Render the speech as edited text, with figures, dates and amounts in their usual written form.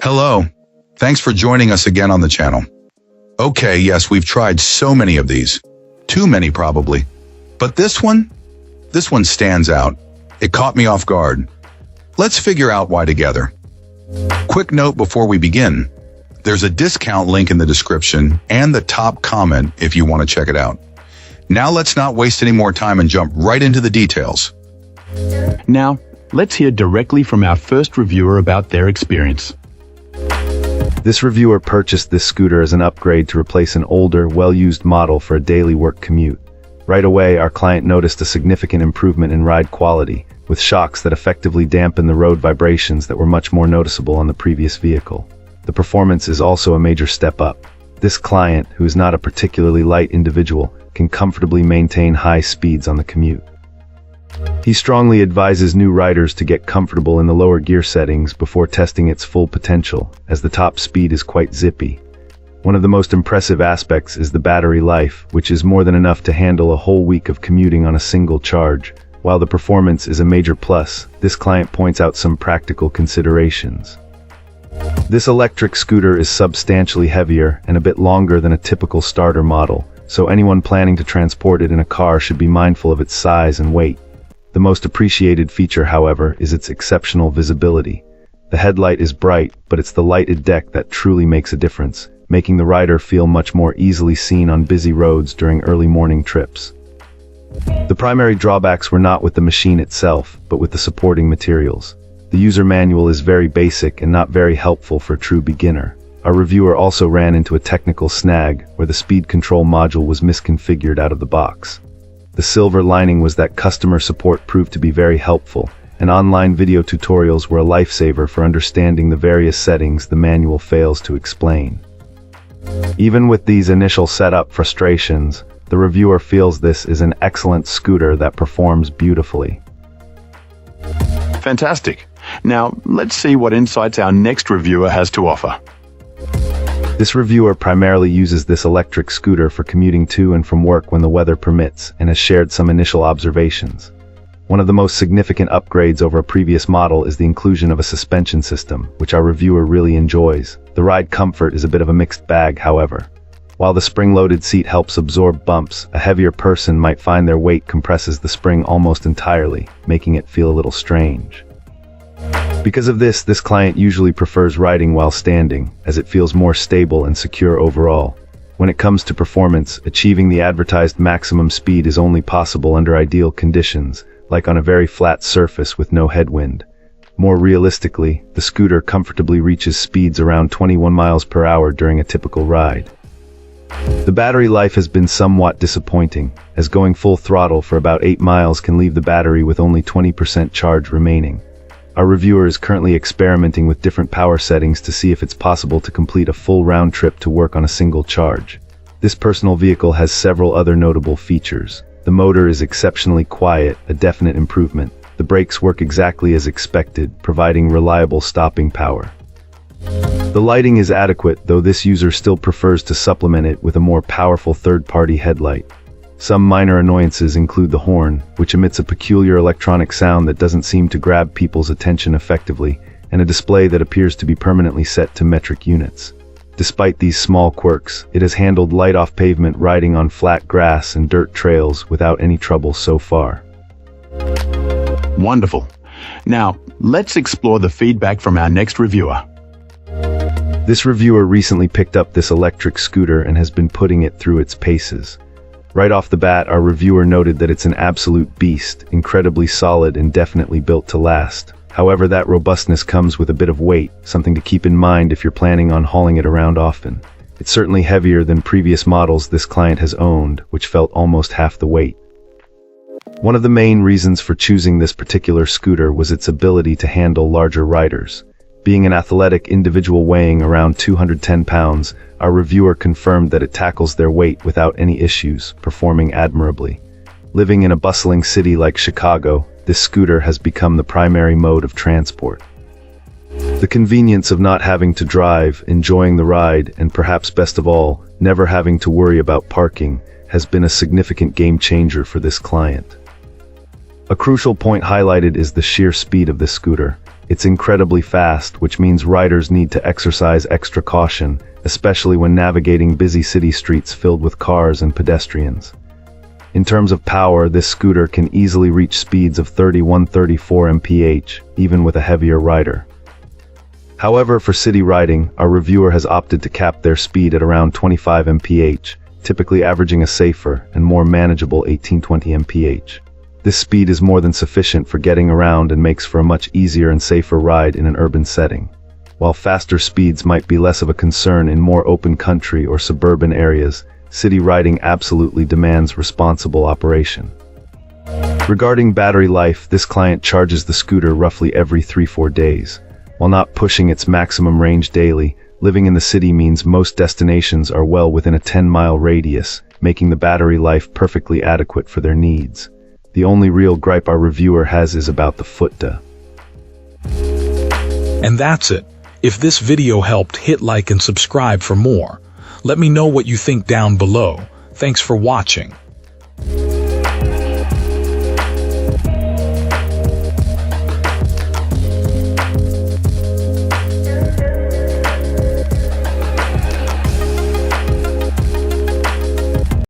Hello. Thanks for joining us again on the channel. Okay, yes, we've tried so many of these. Too many probably. But this one stands out. It caught me off guard. Let's figure out why together. Quick note before we begin. There's a discount link in the description and the top comment if you want to check it out. Now let's not waste any more time and jump right into the details. Now, let's hear directly from our first reviewer about their experience. This reviewer purchased this scooter as an upgrade to replace an older, well-used model for a daily work commute. Right away, our client noticed a significant improvement in ride quality, with shocks that effectively dampen the road vibrations that were much more noticeable on the previous vehicle. The performance is also a major step up. This client, who is not a particularly light individual, can comfortably maintain high speeds on the commute. He strongly advises new riders to get comfortable in the lower gear settings before testing its full potential, as the top speed is quite zippy. One of the most impressive aspects is the battery life, which is more than enough to handle a whole week of commuting on a single charge. While the performance is a major plus, this client points out some practical considerations. This electric scooter is substantially heavier and a bit longer than a typical starter model, so anyone planning to transport it in a car should be mindful of its size and weight. The most appreciated feature, however, is its exceptional visibility. The headlight is bright, but it's the lighted deck that truly makes a difference, making the rider feel much more easily seen on busy roads during early morning trips. The primary drawbacks were not with the machine itself, but with the supporting materials. The user manual is very basic and not very helpful for a true beginner. Our reviewer also ran into a technical snag where the speed control module was misconfigured out of the box. The silver lining was that customer support proved to be very helpful, and online video tutorials were a lifesaver for understanding the various settings the manual fails to explain. Even with these initial setup frustrations, the reviewer feels this is an excellent scooter that performs beautifully. Fantastic. Now, let's see what insights our next reviewer has to offer. This reviewer primarily uses this electric scooter for commuting to and from work when the weather permits, and has shared some initial observations. One of the most significant upgrades over a previous model is the inclusion of a suspension system, which our reviewer really enjoys. The ride comfort is a bit of a mixed bag, however. While the spring-loaded seat helps absorb bumps, a heavier person might find their weight compresses the spring almost entirely, making it feel a little strange. Because of this client usually prefers riding while standing, as it feels more stable and secure overall. When it comes to performance, achieving the advertised maximum speed is only possible under ideal conditions, like on a very flat surface with no headwind. More realistically, the scooter comfortably reaches speeds around 21 miles per hour during a typical ride. The battery life has been somewhat disappointing, as going full throttle for about 8 miles can leave the battery with only 20% charge remaining. Our reviewer is currently experimenting with different power settings to see if it's possible to complete a full round trip to work on a single charge. This personal vehicle has several other notable features. The motor is exceptionally quiet, a definite improvement. The brakes work exactly as expected, providing reliable stopping power. The lighting is adequate, though this user still prefers to supplement it with a more powerful third-party headlight. Some minor annoyances include the horn, which emits a peculiar electronic sound that doesn't seem to grab people's attention effectively, and a display that appears to be permanently set to metric units. Despite these small quirks, it has handled light off-pavement riding on flat grass and dirt trails without any trouble so far. Wonderful. Now, let's explore the feedback from our next reviewer. This reviewer recently picked up this electric scooter and has been putting it through its paces. Right off the bat, our reviewer noted that it's an absolute beast, incredibly solid and definitely built to last. However, that robustness comes with a bit of weight, something to keep in mind if you're planning on hauling it around often. It's certainly heavier than previous models this client has owned, which felt almost half the weight. One of the main reasons for choosing this particular scooter was its ability to handle larger riders. Being an athletic individual weighing around 210 pounds, our reviewer confirmed that it tackles their weight without any issues, performing admirably. Living in a bustling city like Chicago, this scooter has become the primary mode of transport. The convenience of not having to drive, enjoying the ride, and perhaps best of all, never having to worry about parking, has been a significant game changer for this client. A crucial point highlighted is the sheer speed of this scooter. It's incredibly fast, which means riders need to exercise extra caution, especially when navigating busy city streets filled with cars and pedestrians. In terms of power, this scooter can easily reach speeds of 31-34 mph, even with a heavier rider. However, for city riding, our reviewer has opted to cap their speed at around 25 mph, typically averaging a safer and more manageable 18-20 mph. This speed is more than sufficient for getting around and makes for a much easier and safer ride in an urban setting. While faster speeds might be less of a concern in more open country or suburban areas, city riding absolutely demands responsible operation. Regarding battery life, this client charges the scooter roughly every 3-4 days. While not pushing its maximum range daily, living in the city means most destinations are well within a 10-mile radius, making the battery life perfectly adequate for their needs. The only real gripe our reviewer has is about the footda. And that's it. If this video helped, hit like and subscribe for more. Let me know what you think down below. Thanks for watching.